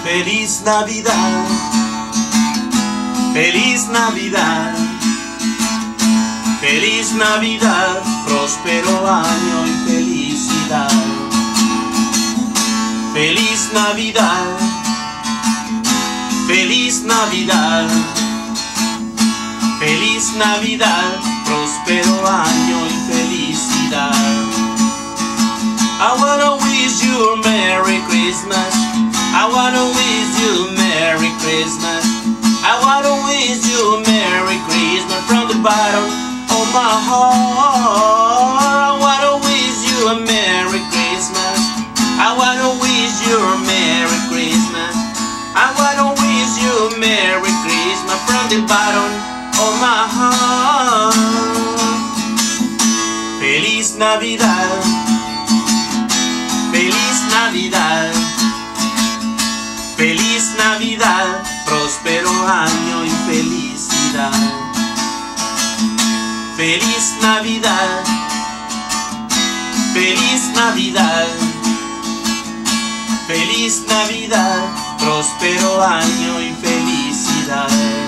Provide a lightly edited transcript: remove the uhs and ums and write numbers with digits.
Feliz Navidad, feliz Navidad, feliz Navidad, próspero año y felicidad. Feliz Navidad, feliz Navidad, feliz Navidad, próspero año y felicidad. I wanna wish you a Merry Christmas. I wanna wish you a Merry Christmas. I wanna wish you a Merry Christmas from the bottom of my heart. I wanna wish you a Merry Christmas. I wanna wish you a Merry Christmas. I wanna wish you a Merry Christmas from the bottom of my heart. Feliz Navidad, feliz Navidad, feliz Navidad, próspero año y felicidad. Feliz Navidad, feliz Navidad, feliz Navidad, próspero año y felicidad.